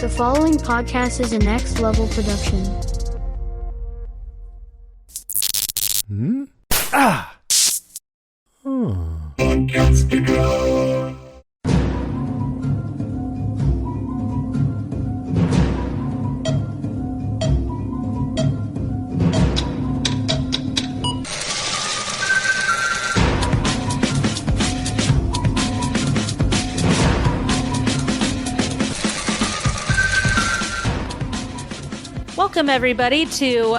The following podcast is a next level production. Welcome, everybody, to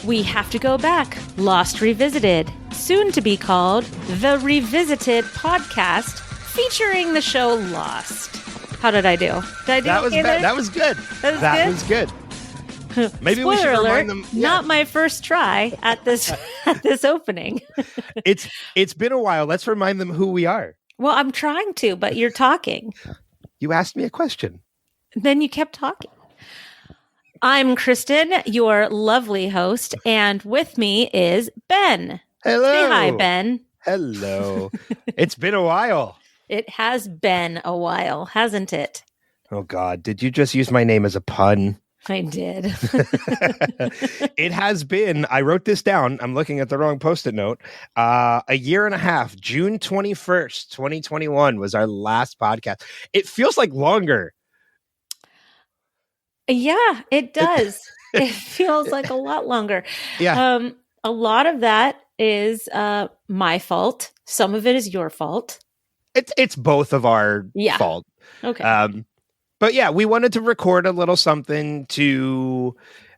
We Have to Go Back, Lost Revisited, soon to be called The Revisited Podcast, featuring the show Lost. How did I do? Did I do that was okay there? That was good. That was good. Maybe Spoiler we should alert, remind them. Yeah. Not my first try at this at this opening. It's been a while. Let's remind them who we are. Well, I'm trying to, but you're talking. You asked me a question. Then you kept talking. I'm Kristin, your lovely host, and with me is Ben. Hello. Say hi, Ben. Hello. It's been a while. It has been a while, hasn't it? Oh, God. Did you just use my name as a pun? I did. It has been, I wrote this down. I'm looking at the wrong Post-it note. A year and a half, June 21st, 2021 was our last podcast. It feels like longer. Yeah, it does. It feels like a lot longer. Yeah. A lot of that is my fault. Some of it is your fault. It's both of our fault. Okay. But yeah, we wanted to record a little something to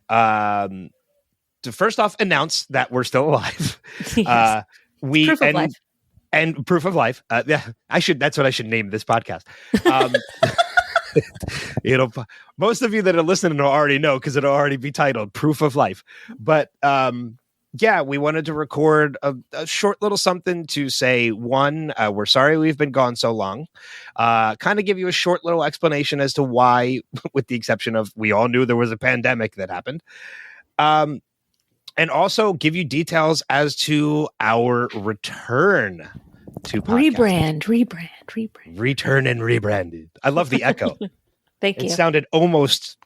first off announce that we're still alive. Yes. Proof of life. And proof of life. Yeah, that's what I should name this podcast. Most of you that are listening will already know because it'll already be titled Proof of Life. But yeah, we wanted to record a short little something to say, one, we're sorry we've been gone so long. Kind of give you a short little explanation as to why, with the exception of we all knew there was a pandemic that happened. And also give you details as to our return to podcast. Return and rebranded. I love the echo. Thank you. It sounded almost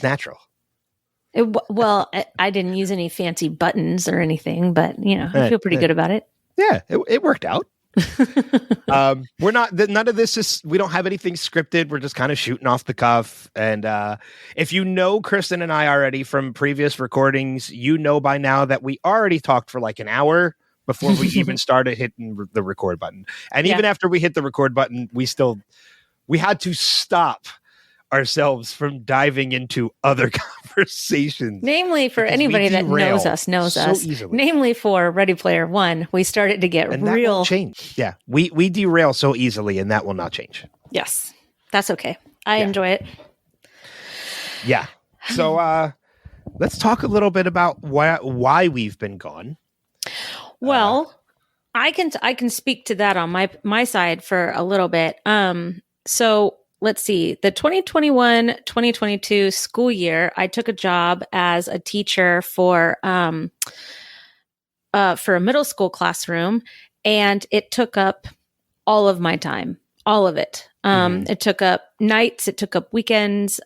natural. I didn't use any fancy buttons or anything, but I feel pretty good about it. Yeah, it worked out. We're not. None of this is. We don't have anything scripted. We're just kind of shooting off the cuff. And if you know Kristin and I already from previous recordings, you know by now that we already talked for like an hour before we even started hitting the record button. And even after we hit the record button, we had to stop ourselves from diving into other conversations. Namely, for anybody that knows us. Easily. Namely, for Ready Player One, we started to get and real. That won't change. Yeah, we derail so easily, and that will not change. Yes, that's okay. I enjoy it. Yeah. So let's talk a little bit about why we've been gone. Well, I can speak to that on my side for a little bit. So let's see, the 2021-2022 school year, I took a job as a teacher for a middle school classroom, and it took up all of my time, all of it. It took up nights, it took up weekends.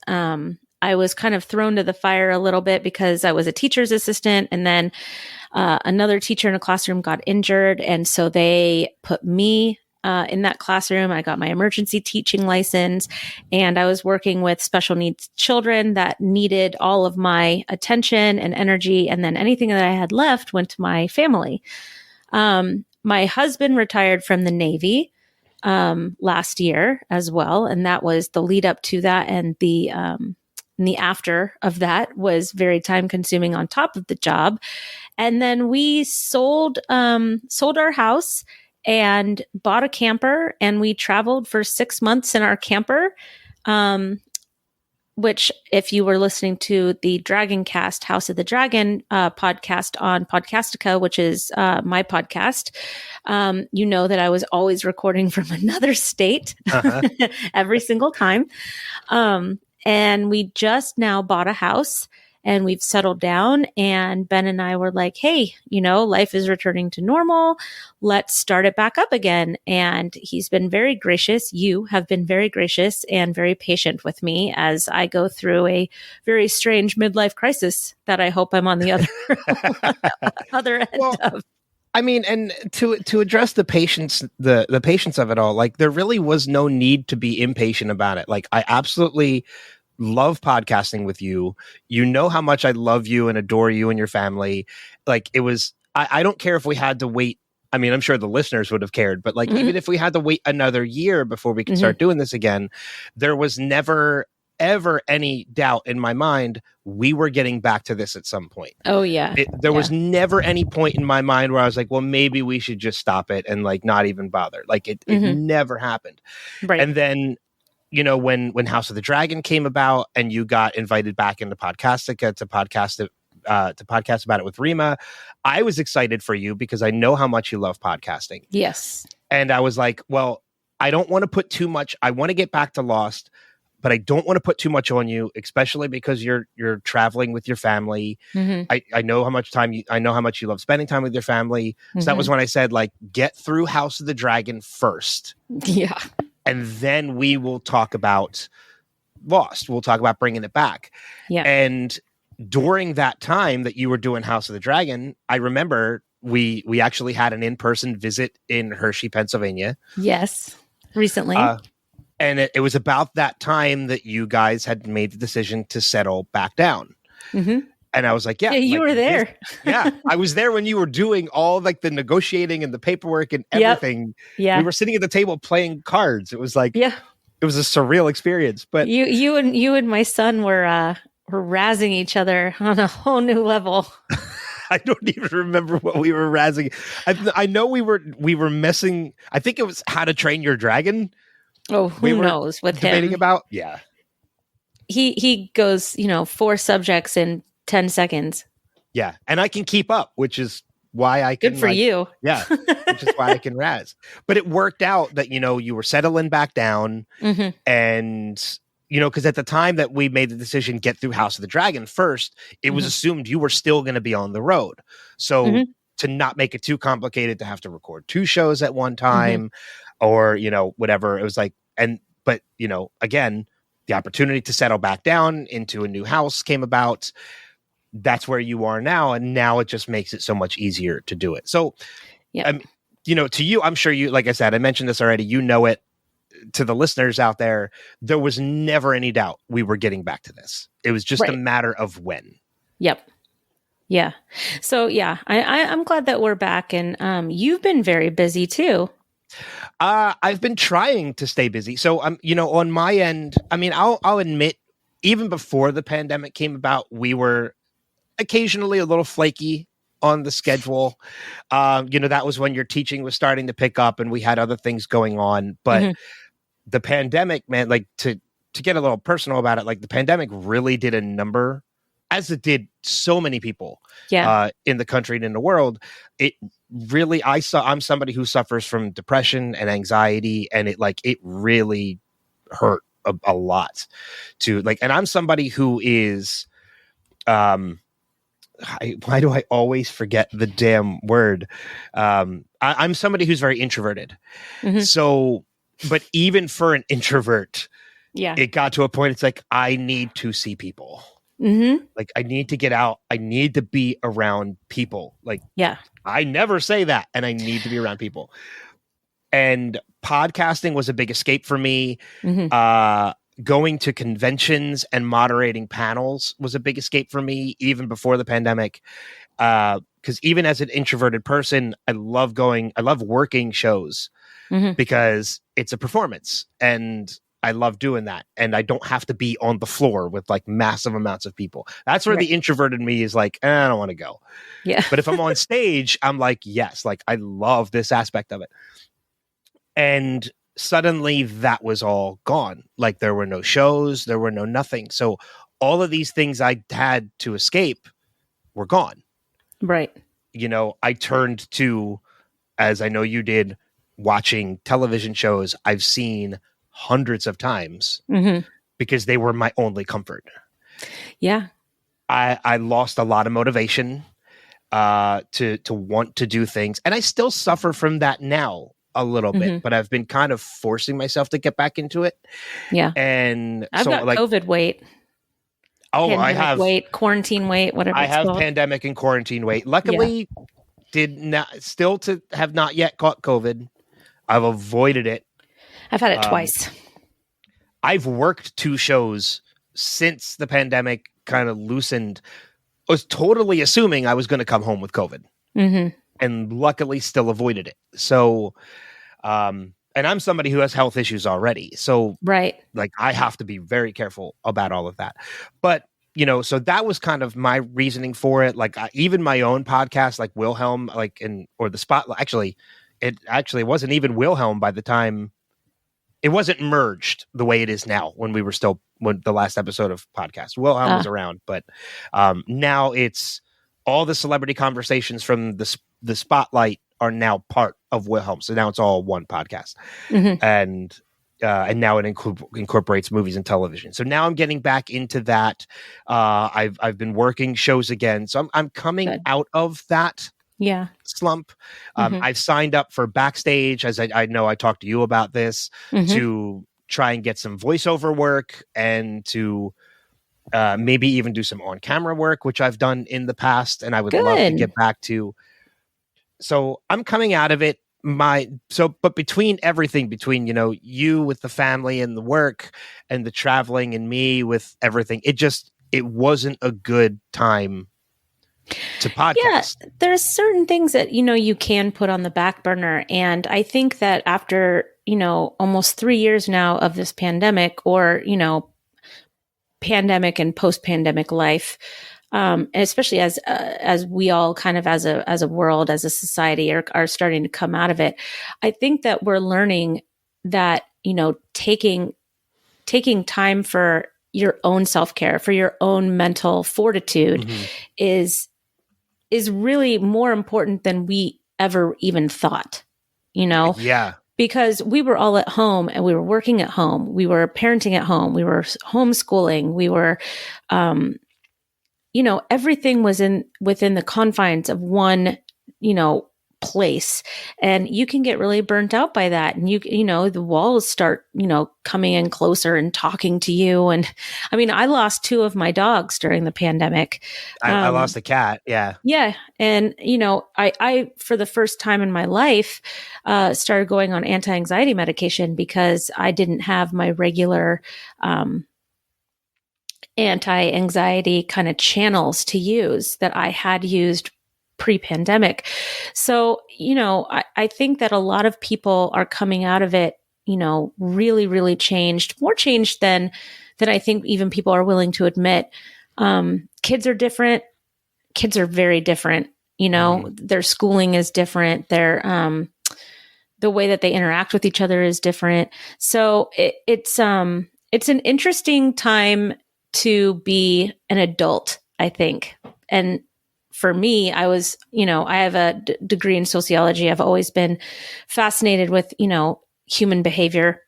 I was kind of thrown to the fire a little bit because I was a teacher's assistant, and then another teacher in a classroom got injured, and so they put me in that classroom. I got my emergency teaching license, and I was working with special needs children that needed all of my attention and energy, and then anything that I had left went to my family. My husband retired from the Navy last year as well, and that was the lead up to that, and the after of that was very time consuming on top of the job. And then we sold our house and bought a camper, and we traveled for 6 months in our camper, which if you were listening to the Dragon Cast, House of the Dragon podcast on Podcastica, which is my podcast, you know that I was always recording from another state every single time. And we just now bought a house, and we've settled down. And Ben and I were like, hey, life is returning to normal. Let's start it back up again. And he's been very gracious. You have been very gracious and very patient with me as I go through a very strange midlife crisis that I hope I'm on the other end of. I mean, and to address the patience, the patience of it all, like there really was no need to be impatient about it. Like I absolutely love podcasting with you. You know how much I love you and adore you and your family. Like it was, I don't care if we had to wait. I mean, I'm sure the listeners would have cared, but like even if we had to wait another year before we could start doing this again, there was never ever any doubt in my mind we were getting back to this at some point. Oh yeah. There was never any point in my mind where I was like, well, maybe we should just stop it and like not even bother. Like it never happened. Right. And then, when House of the Dragon came about and you got invited back into Podcastica to podcast about it with Rima, I was excited for you because I know how much you love podcasting. Yes. And I was like, well, I don't want to put too much. I want to get back to Lost, but I don't want to put too much on you, especially because you're traveling with your family. I know how much you love spending time with your family. So that was when I said, like, get through House of the Dragon first. Yeah. And then we will talk about Lost. We'll talk about bringing it back. Yeah. And during that time that you were doing House of the Dragon, I remember we actually had an in-person visit in Hershey, Pennsylvania. Yes. Recently. And it was about that time that you guys had made the decision to settle back down. And I was like, yeah, you were there. I was there when you were doing all like the negotiating and the paperwork and everything. Yeah. We were sitting at the table playing cards. It was like, it was a surreal experience. But you and my son were razzing each other on a whole new level. I don't even remember what we were razzing. I know we were messing. I think it was How to Train Your Dragon. Oh, who knows with debating him? About yeah. He goes 4 subjects in 10 seconds. Yeah, and I can keep up, which is why I can. Good for you. Yeah, which is why I can razz. But it worked out that you were settling back down, and because at the time that we made the decision get through House of the Dragon first, it was assumed you were still going to be on the road. So to not make it too complicated to have to record 2 shows at one time, or whatever, it was like. But again, the opportunity to settle back down into a new house came about. That's where you are now. And now it just makes it so much easier to do it. So, to you, I'm sure you, like I said, I mentioned this already, it. To the listeners out there, there was never any doubt we were getting back to this. It was just a matter of when. Yep. Yeah. So I'm glad that we're back, and you've been very busy too. I've been trying to stay busy. So on my end, I mean, I'll admit, even before the pandemic came about, we were occasionally a little flaky on the schedule. That was when your teaching was starting to pick up and we had other things going on. But the pandemic, man, like to get a little personal about it, like the pandemic really did a number, as it did so many people in the country and in the world. It really, I'm somebody who suffers from depression and anxiety, and it really hurt a lot and I'm somebody who is, why do I always forget the damn word? I'm somebody who's very introverted. So, but even for an introvert, it got to a point, it's like, I need to see people. Like, I need to get out. I need to be around people. Like, I never say that, and I need to be around people. And podcasting was a big escape for me. Going to conventions and moderating panels was a big escape for me, even before the pandemic. Because even as an introverted person, I love working shows because it's a performance, and I love doing that. And I don't have to be on the floor with like massive amounts of people. That's where the introverted me is like, I don't want to go. Yeah. But if I'm on stage, I'm like, yes, like I love this aspect of it. And suddenly that was all gone. Like there were no shows, there were no nothing. So all of these things I had to escape were gone. Right. I turned to, as I know you did, watching television shows I've seen hundreds of times because they were my only comfort. Yeah. I lost a lot of motivation to want to do things, and I still suffer from that now a little bit, but I've been kind of forcing myself to get back into it. Yeah. And I've so got COVID weight. Oh, pandemic I have weight, quarantine weight, whatever I it's have called. pandemic and quarantine weight. Luckily, have not yet caught COVID. I've avoided it. I've had it twice. I've worked 2 shows since the pandemic kind of loosened. I was totally assuming I was going to come home with COVID, and luckily still avoided it. So, and I'm somebody who has health issues already. So, right. Like, I have to be very careful about all of that. But, so that was kind of my reasoning for it. Like, even my own podcast, like Wilhelm, or the Spotlight, it actually wasn't even Wilhelm by the time it wasn't merged the way it is now when the last episode of podcast. Wilhelm was around, but now it's all the celebrity conversations from the Spotlight are now part of Wilhelm. So now it's all one podcast. And now it incorporates movies and television. So now I'm getting back into that. I've been working shows again. So I'm coming out of that slump. I've signed up for Backstage, as I know I talked to you about this, to try and get some voiceover work and to maybe even do some on-camera work, which I've done in the past, and I would love to get back to. So I'm coming out of it. But between everything, you with the family and the work and the traveling and me with everything, it wasn't a good time to podcast. Yeah, there's certain things that, you can put on the back burner. And I think that after, almost 3 years now of this pandemic or, pandemic and post-pandemic life, and especially as we all kind of as a world, as a society are starting to come out of it, I think that we're learning that, taking time for your own self-care, for your own mental fortitude is really more important than we ever even thought, Yeah. Because we were all at home and we were working at home. We were parenting at home. We were homeschooling. We were, everything was within the confines of one, place, and you can get really burnt out by that. And the walls start, coming in closer and talking to you. And I mean, I lost 2 of my dogs during the pandemic. I lost a cat. Yeah. Yeah. And, I, for the first time in my life, started going on anti-anxiety medication because I didn't have my regular, anti-anxiety kind of channels to use that I had used pre-pandemic. So, I think that a lot of people are coming out of it, really, really changed, more changed than I think even people are willing to admit. Kids are different. Kids are very different. Their schooling is different. Their, the way that they interact with each other is different. So it's an interesting time to be an adult, I think. And for me, I was, I have a degree in sociology. I've always been fascinated with, human behavior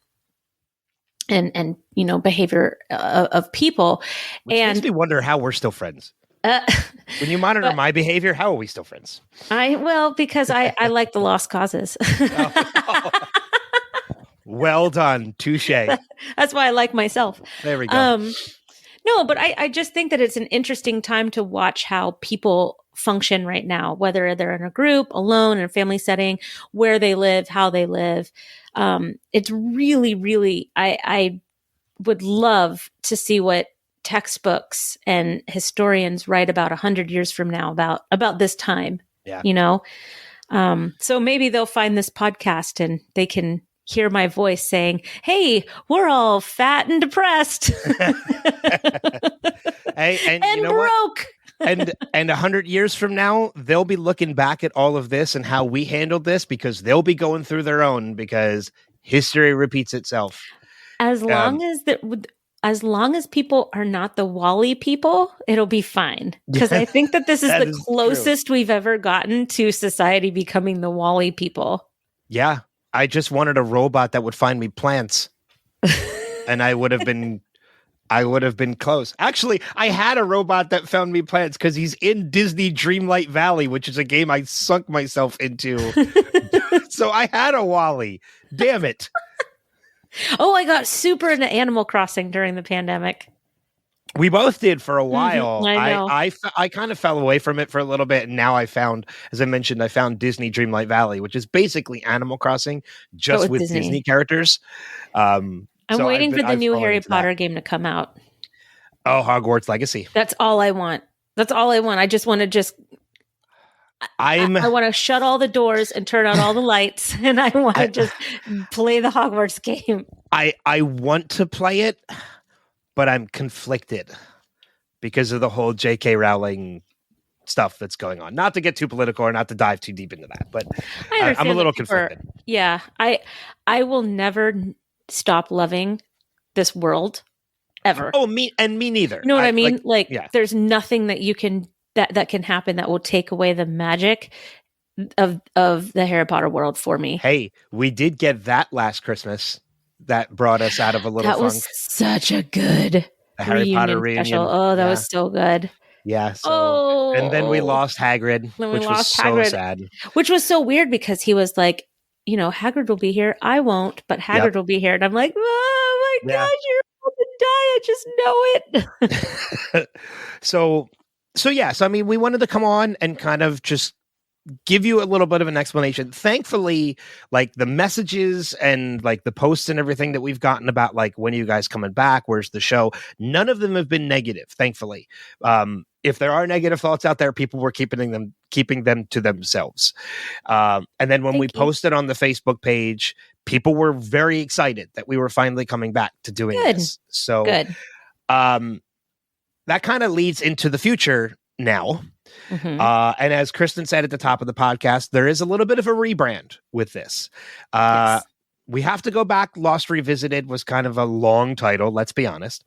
and behavior of people. Which makes me wonder how we're still friends. When you monitor my behavior, how are we still friends? Because I like the lost causes. Well done. Touche. That's why I like myself. There we go. No, but I just think that it's an interesting time to watch how people function right now, whether they're in a group, alone, in a family setting, where they live, how they live. It's really, really, I would love to see what textbooks and historians write about 100 years from now about this time. Yeah. So maybe they'll find this podcast and they can hear my voice saying, "Hey, we're all fat and depressed, and broke." and 100 years from now, they'll be looking back at all of this and how we handled this because they'll be going through their own because history repeats itself. As long as people are not the Wall-E people, it'll be fine. Because I think that this is the closest we've ever gotten to society becoming the Wall-E people. Yeah. I just wanted a robot that would find me plants. And I would have been I would have been close. Actually, I had a robot that found me plants because he's in Disney Dreamlight Valley, which is a game I sunk myself into. So I had a Wally. Damn it. Oh, I got super into Animal Crossing during the pandemic. We both did for a while. I know. I kind of fell away from it for a little bit, and now I found, as I mentioned, I found Disney Dreamlight Valley, which is basically Animal Crossing, just with Disney characters. I'm waiting for the new Harry Potter game to come out. Oh, Hogwarts Legacy. That's all I want. I just want to I want to shut all the doors and turn on all the lights, and I want to just play the Hogwarts game. I want to play it, but I'm conflicted because of the whole J.K. Rowling stuff that's going on. Not to get too political or not to dive too deep into that, but I'm a little conflicted. Yeah, I will never stop loving this world ever. Oh, me neither. You know what I mean? There's nothing that you can that can happen that will take away the magic of the Harry Potter world for me. Hey, we did get that last Christmas. That brought us out of a little funk. That was such a good Harry Potter reunion. Special. Oh, that was so good. Yeah. So, and then we lost Hagrid, which was so sad. Which was so weird because he was like, Hagrid will be here. I won't, but Hagrid will be here. And I'm like, oh my gosh, you're about to die. I just know it. So I mean, we wanted to come on and kind of just give you a little bit of an explanation. Thankfully, like the messages and like the posts and everything that we've gotten about like, when are you guys coming back? Where's the show? None of them have been negative, thankfully. If there are negative thoughts out there, people were keeping them to themselves. And then when we posted on the Facebook page, people were very excited that we were finally coming back to doing this. So that kind of leads into the future now. Mm-hmm. And as Kristin said at the top of the podcast, there is a little bit of a rebrand with this. We have to go back. Lost Revisited was kind of a long title, let's be honest.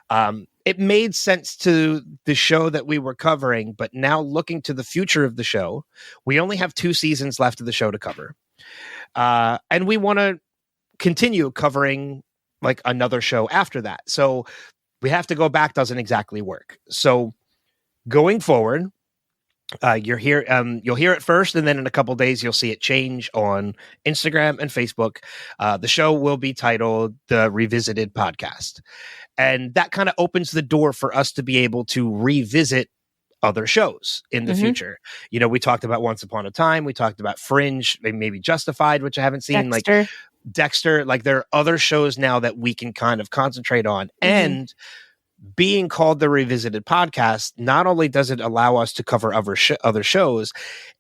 It made sense to the show that we were covering, but now looking to the future of the show, we only have 2 seasons left of the show to cover. And we want to continue covering like another show after that. So we have to go back doesn't exactly work. So going forward, you'll hear it first, and then in a couple days you'll see it change on Instagram and Facebook. The show will be titled The Revisited Podcast, and that kind of opens the door for us to be able to revisit other shows in the future. We talked about Once Upon a Time, we talked about Fringe, maybe Justified, which I haven't seen, Dexter. Like there are other shows now that we can kind of concentrate on, and being called the Revisited Podcast, not only does it allow us to cover other shows,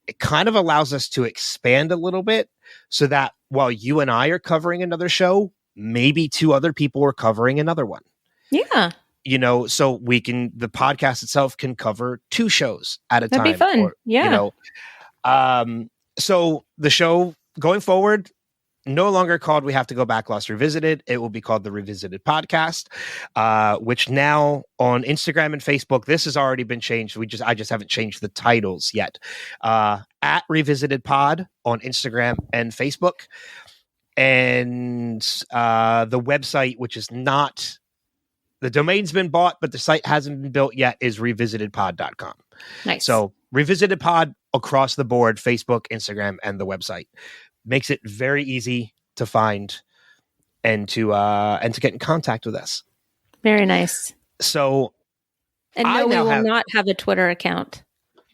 it kind of allows us to expand a little bit so that while you and I are covering another show, maybe 2 other people are covering another one. Yeah. So the podcast itself can cover 2 shows at a time. That'd be fun. So the show going forward, no longer called We Have to Go Back Lost Revisited. It will be called The Revisited Podcast, which now on Instagram and Facebook, this has already been changed. I just haven't changed the titles yet. At Revisited Pod on Instagram and Facebook. And the website, which is not, the domain's been bought, but the site hasn't been built yet, is revisitedpod.com. Nice. So Revisited Pod across the board, Facebook, Instagram, and the website. Makes it very easy to find and to get in contact with us. Very nice. So, and no, we will not have a Twitter account.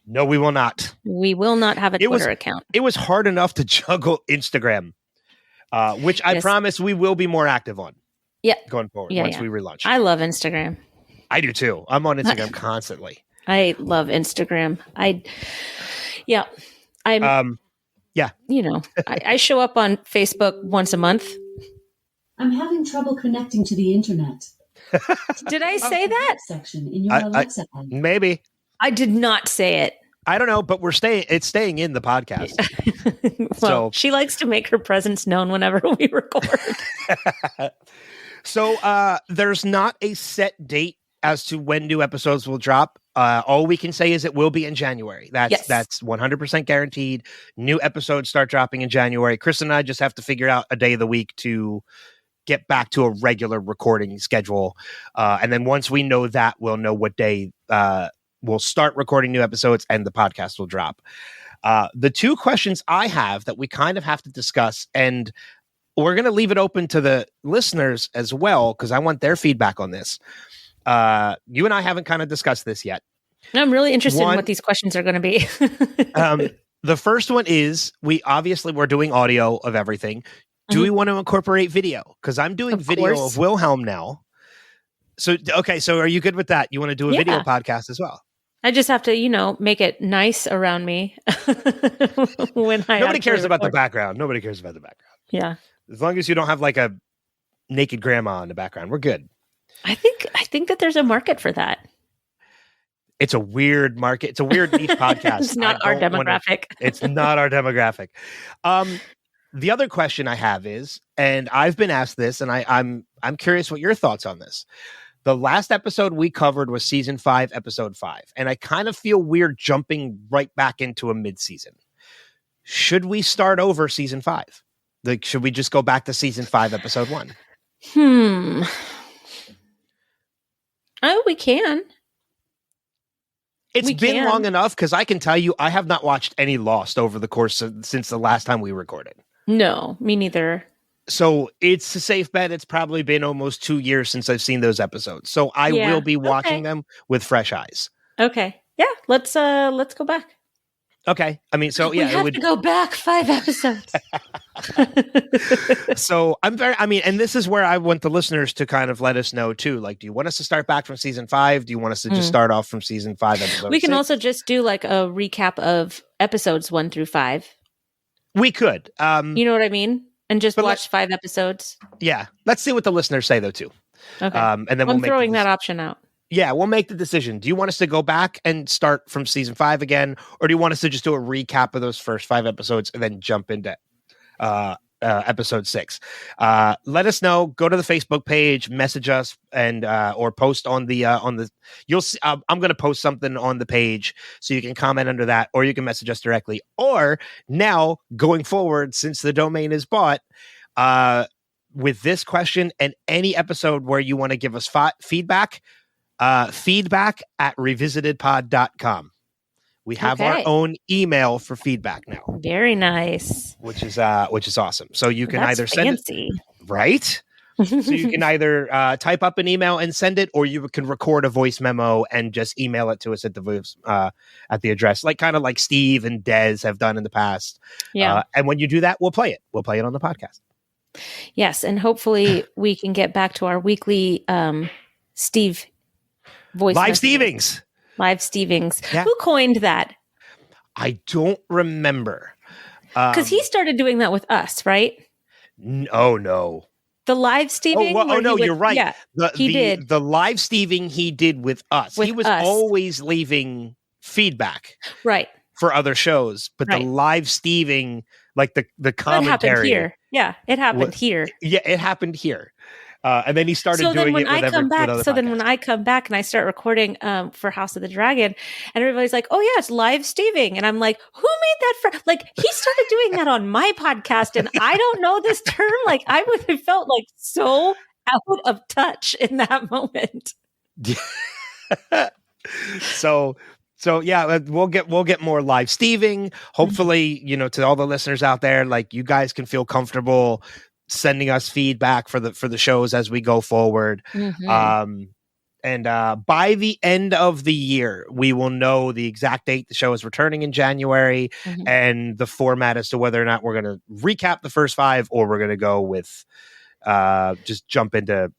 No, we will not. We will not have a Twitter account. It was hard enough to juggle Instagram, which I promise we will be more active on. Yeah, going forward once we relaunch. I love Instagram. I do too. I'm on Instagram constantly. I love Instagram. I show up on Facebook once a month. I'm having trouble connecting to the internet. Did I say that? Section in your Alexa. Maybe. I did not say it. I don't know, but it's staying in the podcast. Well, she likes to make her presence known whenever we record. So there's not a set date as to when new episodes will drop. All we can say is it will be in January. That's 100% guaranteed. New episodes start dropping in January. Chris and I just have to figure out a day of the week to get back to a regular recording schedule. And then once we know that, we'll know what day we'll start recording new episodes and the podcast will drop. The two questions I have that we kind of have to discuss, and we're going to leave it open to the listeners as well, because I want their feedback on this. You and I haven't kind of discussed this yet. I'm really interested in what these questions are going to be. The first one is, we're doing audio of everything. Do we want to incorporate video? Because I'm doing video of Wilhelm now. So, okay. So are you good with that? You want to do a video podcast as well? I just have to, make it nice around me. Nobody cares about the background. Nobody cares about the background. Yeah. As long as you don't have like a naked grandma in the background, we're good. I think that there's a market for that. It's a weird market. It's a weird niche podcast. It's not our demographic. It's not our demographic. The other question I have is, and I've been asked this, and I'm curious what your thoughts on this. The last episode we covered was season 5, episode 5, and I kind of feel weird jumping right back into a mid-season. Should we start over season 5? Like, should we just go back to season 5, episode 1? Oh, we can. It's been long enough, because I can tell you I have not watched any Lost over the course since the last time we recorded. No, me neither. So it's a safe bet. It's probably been almost 2 years since I've seen those episodes. So I will be watching them with fresh eyes. Okay. Yeah. Let's go back. Okay. I mean, so yeah, we have to go back 5 episodes. So and this is where I want the listeners to kind of let us know too. Like, do you want us to start back from season 5? Do you want us to just start off from season 5? We can also just do like a recap of episodes 1 through 5. We could. You know what I mean? And just watch 5 episodes. Yeah. Let's see what the listeners say though too. Okay. And then I'm throwing that option out. Yeah, we'll make the decision. Do you want us to go back and start from season 5 again? Or do you want us to just do a recap of those first 5 episodes and then jump into episode 6? Let us know. Go to the Facebook page, message us, and or post on the you'll see, I'm going to post something on the page so you can comment under that, or you can message us directly. Or now going forward, since the domain is bought, with this question and any episode where you want to give us feedback, feedback@revisitedpod.com. We have our own email for feedback now. Very nice. Which is awesome. So you can either send it, right? So you can either type up an email and send it, or you can record a voice memo and just email it to us at the address, kind of like Steve and Des have done in the past. Yeah. And when you do that, we'll play it. We'll play it on the podcast. Yes, and hopefully we can get back to our weekly Steve voice live messages. Live Stevings. Yeah. Who coined that? I don't remember. Because he started doing that with us, right? Oh, no. The live Steving? You're right. Yeah, he did. The live Steving he did with us. He was always leaving feedback. Right. For other shows. But the live Steving, like the commentary. It happened here. Yeah, it happened here. Yeah, it happened here. And then he started doing it with other podcasts. Then when I come back and I start recording for House of the Dragon, and everybody's like, "Oh yeah, it's live Steving," and I'm like, "Who made that?" He started doing that on my podcast, and I don't know this term. I would have felt so out of touch in that moment. So yeah, we'll get more live Steving. Hopefully, to all the listeners out there, you guys can feel comfortable sending us feedback for the shows as we go forward. And by the end of the year, we will know the exact date the show is returning in January, and the format as to whether or not we're going to recap the first 5, or we're going to go with just jump into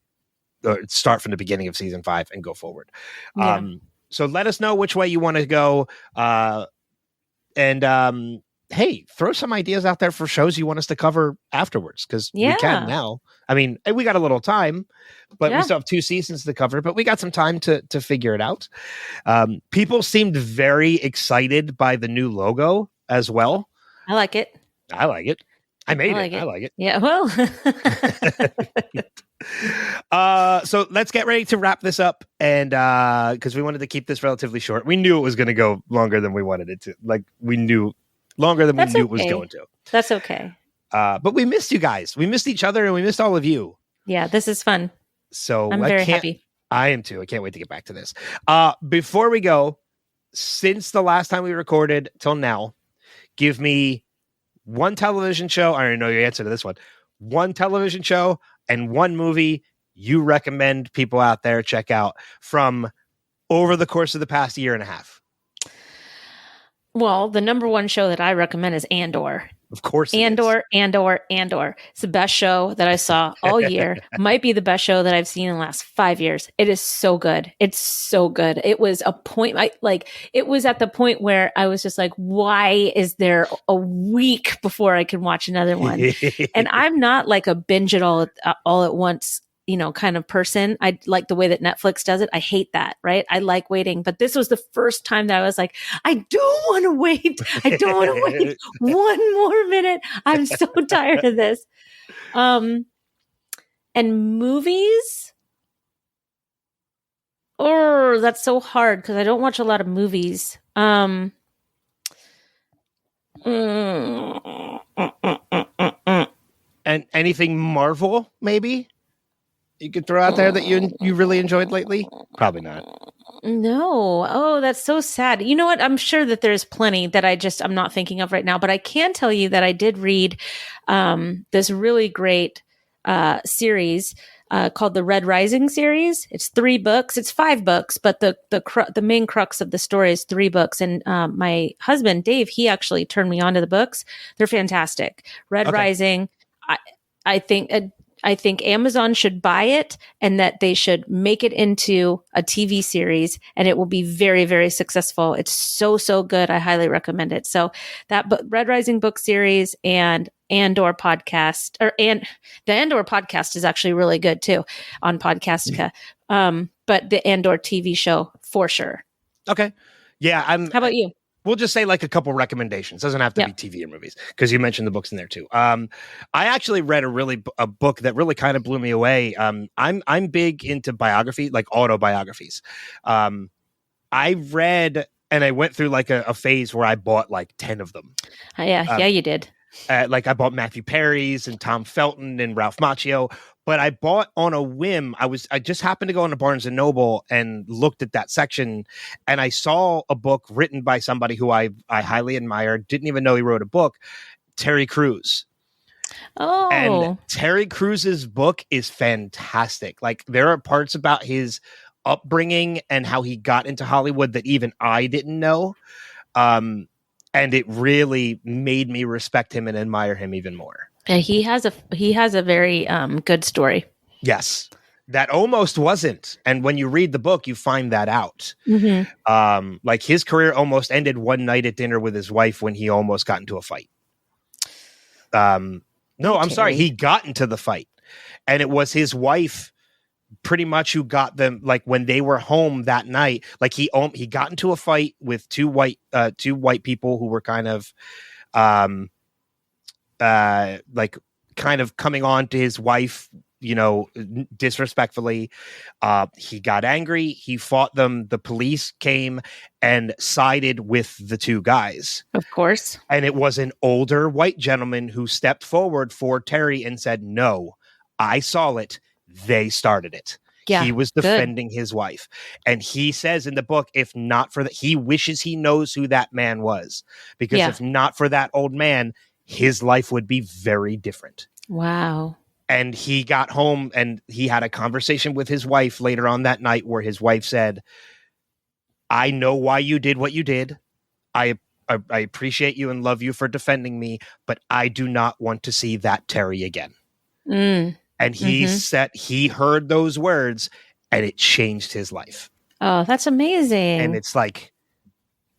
start from the beginning of season 5 and go forward. Yeah. So let us know which way you want to go. Hey, throw some ideas out there for shows you want us to cover afterwards, because we can now. I mean, we got a little time, but we still have 2 seasons to cover, but we got some time to figure it out. People seemed very excited by the new logo as well. I like it. I like it. I like it. Yeah, well. So let's get ready to wrap this up, and because we wanted to keep this relatively short. We knew it was going to go longer than we wanted it to. We knew longer than we knew it was going to. That's okay. But we missed you guys. We missed each other, and we missed all of you. Yeah, this is fun. So I'm very happy. I am too. I can't wait to get back to this. Before we go, since the last time we recorded till now, give me one television show. I already know your answer to this one. One television show and one movie you recommend people out there check out from over the course of the past year and a half. Well, the number one show that I recommend is Andor. Of course. Andor. It's the best show that I saw all year. Might be the best show that I've seen in the last 5 years. It is so good. It's so good. It was a point, it was at the point where I was just like, why is there a week before I can watch another one? And I'm not like a binge it all at once, kind of person. I like the way that Netflix does it. I hate that, right? I like waiting. But this was the first time that I was like, I don't want to wait. I don't want to wait one more minute. I'm so tired of this. And movies? Oh, that's so hard because I don't watch a lot of movies. And anything Marvel, maybe? You could throw out there that you really enjoyed lately? Probably not. No. Oh, that's so sad. You know what? I'm sure that there's plenty that I'm not thinking of right now, but I can tell you that I did read this really great series called the Red Rising series. It's 3 books. It's 5 books, but the main crux of the story is 3 books. And my husband, Dave, he actually turned me on to the books. They're fantastic. Red Rising, I think Amazon should buy it and that they should make it into a TV series and it will be very, very successful. It's so, so good. I highly recommend it. So that Red Rising book series and Andor podcast the Andor podcast is actually really good too on Podcastica. But the Andor TV show for sure. Okay. Yeah. How about you? We'll just say like a couple recommendations. Doesn't have to be TV or movies because you mentioned the books in there too. I actually read a book that really kind of blew me away. I'm big into biography, like autobiographies. I read and I went through like a phase where I bought like 10 of them. Yeah, you did. Like I bought Matthew Perry's and Tom Felton and Ralph Macchio, but I bought on a whim. I just happened to go into Barnes and Noble and looked at that section, and I saw a book written by somebody who I highly admire. Didn't even know he wrote a book, Terry Crews. Oh, and Terry Crews's book is fantastic. Like there are parts about his upbringing and how he got into Hollywood that even I didn't know. And it really made me respect him and admire him even more. And he has a very good story. Yes, that almost wasn't. And when you read the book, you find that out. Mm-hmm. Like his career almost ended one night at dinner with his wife when he almost got into a fight. No, I'm sorry. He got into the fight, and it was his wife pretty much who got them, like when they were home that night. Like he got into a fight with two white people who were kind of like kind of coming on to his wife, disrespectfully. He got angry. He fought them. The police came and sided with the 2 guys. Of course. And it was an older white gentleman who stepped forward for Terry and said, "No, I saw it. They started it." Yeah, he was defending his wife. And he says in the book, if not for that, he wishes he knows who that man was. Because if not for that old man, his life would be very different. Wow. And he got home and he had a conversation with his wife later on that night where his wife said, "I know why you did what you did. I appreciate you and love you for defending me, but I do not want to see that Terry again." And he said he heard those words and it changed his life. Oh, that's amazing. And it's like,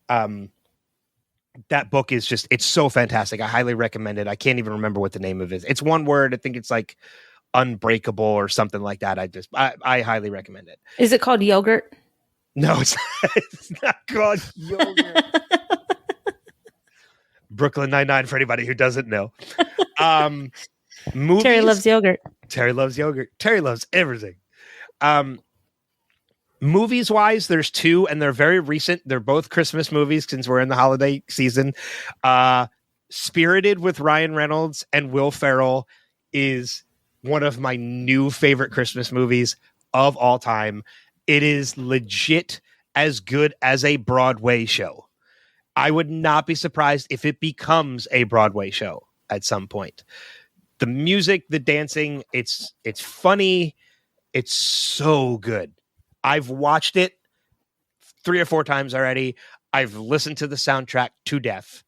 that book is just, it's so fantastic. I highly recommend it. I can't even remember what the name of it is. It's one word. I think it's like Unbreakable or something like that. I highly recommend it. Is it called Yogurt? No, it's not called Yogurt. Brooklyn Nine-Nine for anybody who doesn't know. Movies. Terry loves yogurt. Terry loves yogurt. Terry loves everything. Movies wise, there's 2 and they're very recent. They're both Christmas movies since we're in the holiday season. Spirited with Ryan Reynolds and Will Ferrell is one of my new favorite Christmas movies of all time. It is legit as good as a Broadway show. I would not be surprised if it becomes a Broadway show at some point. The music, the dancing, it's funny. It's so good. I've watched it 3 or 4 times already. I've listened to the soundtrack to death.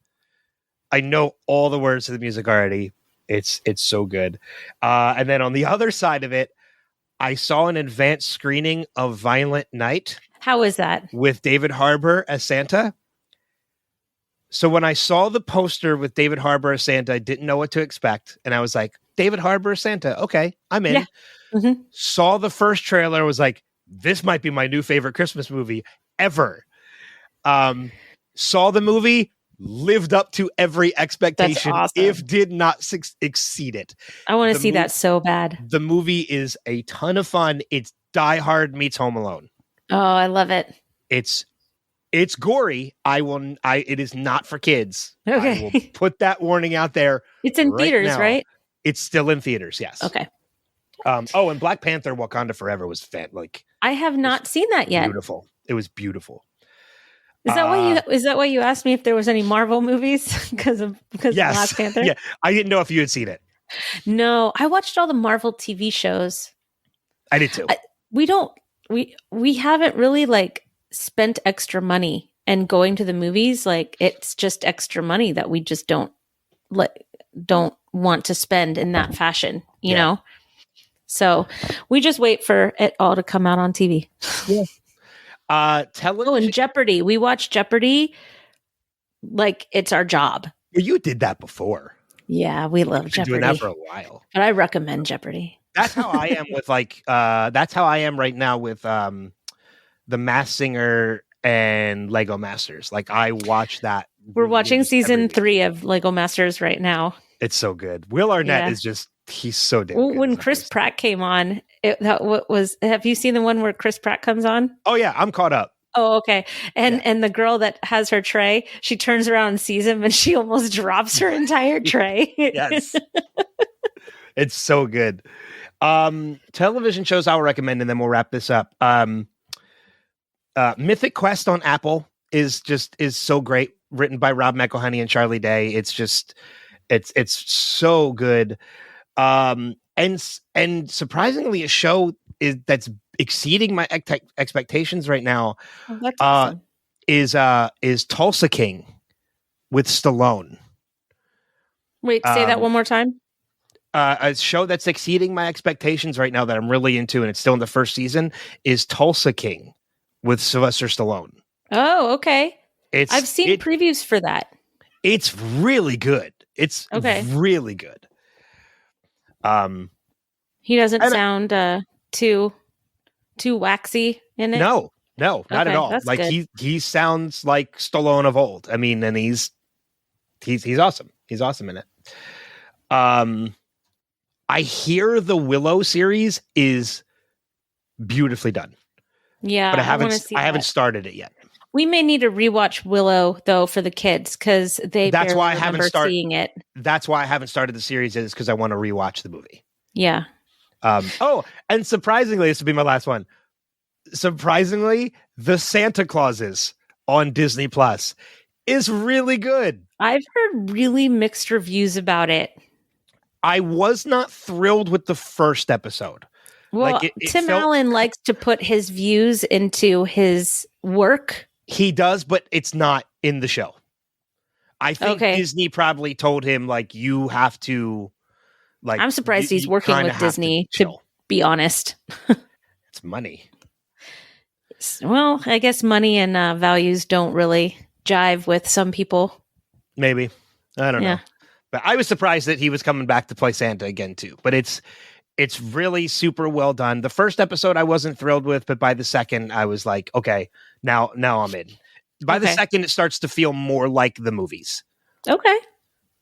I know all the words to the music already. It's so good. And then on the other side of it, I saw an advanced screening of Violent Night. How is that? With David Harbour as Santa. So when I saw the poster with David Harbour as Santa, I didn't know what to expect. And I was like, David Harbour as Santa. Okay, I'm in. Yeah. Mm-hmm. Saw the first trailer, was like, this might be my new favorite Christmas movie ever. Saw the movie, lived up to every expectation, awesome. if did not exceed it. I want to see that so bad. The movie is a ton of fun. It's Die Hard meets Home Alone. Oh, I love it. It's gory. It is not for kids. Okay. I will put that warning out there. It's in theaters, now. Right? It's still in theaters, yes. Okay. And Black Panther Wakanda Forever was I have not seen that yet. Beautiful. It was beautiful. Is that why you asked me if there was any Marvel movies because of Black Panther? Yeah. I didn't know if you had seen it. No, I watched all the Marvel TV shows. I did too. We haven't really spent extra money and going to the movies. It's just extra money that we just don't want to spend in that fashion, you know? So we just wait for it all to come out on TV. Yeah. Television. And Jeopardy. We watch Jeopardy like it's our job. Well, you did that before. Yeah, we love You've Jeopardy. been doing that for a while. But I recommend Jeopardy. That's how I am with that's how I am right now with The Masked Singer and Lego Masters. I watch that. We're watching season 3 of Lego Masters right now. It's so good. Will Arnett is just, he's so damn good. When Chris Pratt came on, have you seen the one where Chris Pratt comes on? Oh yeah, I'm caught up. Oh, okay. And the girl that has her tray, she turns around and sees him and she almost drops her entire tray. Yes. It's so good. Television shows I'll recommend, and then we'll wrap this up. Mythic Quest on Apple is so great, written by Rob McElhenney and Charlie Day. It's so good. And surprisingly, a show that's exceeding my expectations right now. Oh, that's awesome. is Tulsa King with Stallone. Wait, say that one more time. A show that's exceeding my expectations right now that I'm really into, and it's still in the first season, is Tulsa King with Sylvester Stallone. Oh, okay. I've seen previews for that. It's really good. It's really good. He doesn't sound too waxy in it. No, not at all. That's good. he sounds like Stallone of old. I mean, and he's awesome. He's awesome in it. I hear the Willow series is beautifully done. Yeah, but I haven't started it yet. We may need to rewatch Willow though for the kids because that's why I haven't started seeing it. That's why I haven't started the series, is because I want to rewatch the movie. Yeah. And surprisingly, this will be my last one. Surprisingly, the Santa Clauses on Disney Plus is really good. I've heard really mixed reviews about it. I was not thrilled with the first episode. Well, Tim Allen likes to put his views into his work. He does, but it's not in the show. I think Disney probably told him, you have to, I'm surprised he's working with Disney, to be honest. It's money. Well, I guess money and values don't really jive with some people. Maybe. I don't know. But I was surprised that he was coming back to play Santa again, too. But it's really super well done. The first episode I wasn't thrilled with, but by the second, I was like, okay, now I'm in. By the second, it starts to feel more like the movies. Okay.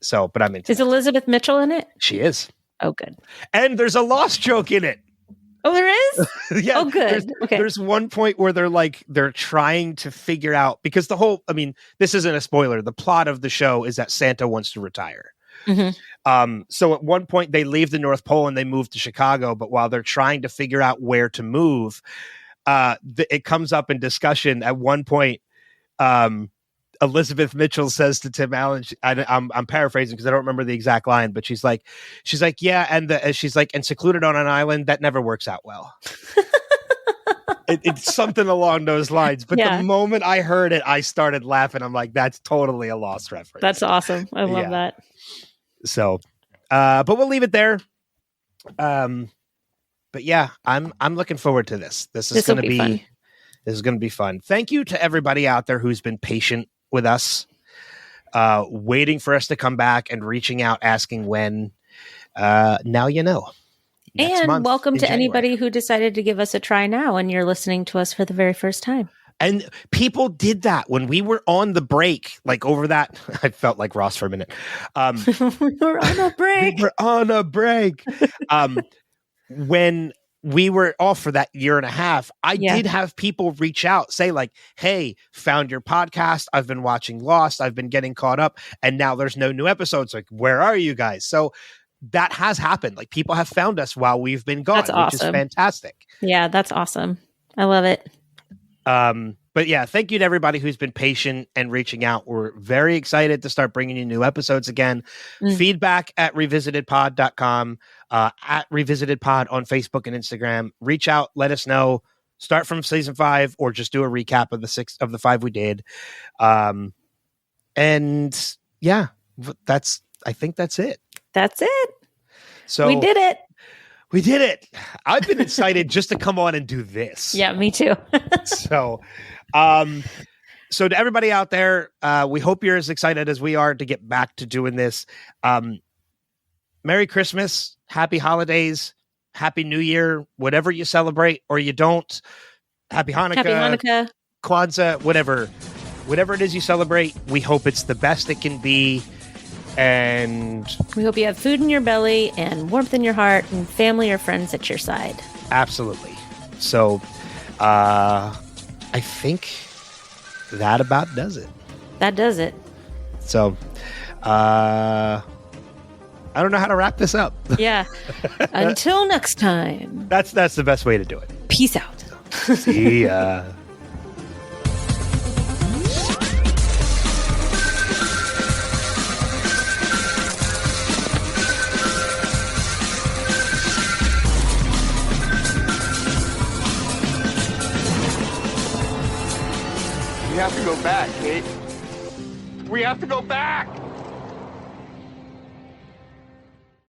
So, but I'm into Is Elizabeth Mitchell in it? She is. Oh, good. And there's a lost joke in it. Oh, there is? Yeah. Oh, good. There's one point where they're trying to figure out, because this isn't a spoiler. The plot of the show is that Santa wants to retire. So at one point they leave the North Pole and they move to Chicago, but while they're trying to figure out where to move, it comes up in discussion at one point. Elizabeth Mitchell says to Tim Allen, I'm paraphrasing because I don't remember the exact line, but she's like, yeah, and she's like, and secluded on an island, that never works out well. It's something along those lines. But the moment I heard it, I started laughing. I'm like, that's totally a Lost reference. That's awesome. I love that. So, but we'll leave it there. But yeah, I'm looking forward to this. This is going to be fun. This is going to be fun. Thank you to everybody out there who's been patient with us, waiting for us to come back and reaching out, asking when. Now you know. And welcome to anybody who decided to give us a try now and you're listening to us for the very first time. And people did that when we were on the break, like over that. I felt like Ross for a minute. We were on a break. We were on a break. When we were off for that year and a half, I did have people reach out, say like, hey, found your podcast. I've been watching Lost. I've been getting caught up. And now there's no new episodes. Like, where are you guys? So that has happened. Like, people have found us while we've been gone, that's awesome. Which is fantastic. Yeah, that's awesome. I love it. But yeah, thank you to everybody who's been patient and reaching out. We're very excited to start bringing you new episodes again. Feedback at revisitedpod.com, at revisitedpod on Facebook and Instagram. Reach out, let us know. Start from season 5 or just do a recap of the 5 we did. And yeah, I think that's it. That's it. So we did it. We did it. I've been excited just to come on and do this. Yeah, me too. So to everybody out there, we hope you're as excited as we are to get back to doing this. Merry Christmas, Happy Holidays, Happy New Year, whatever you celebrate or you don't. Happy Hanukkah, Kwanzaa, whatever it is you celebrate. We hope it's the best it can be. And we hope you have food in your belly and warmth in your heart and family or friends at your side. Absolutely. So I think that about does it. That does it. So I don't know how to wrap this up. Yeah. Until next time. That's the best way to do it. Peace out. See ya. We have to go back, Kate. We have to go back!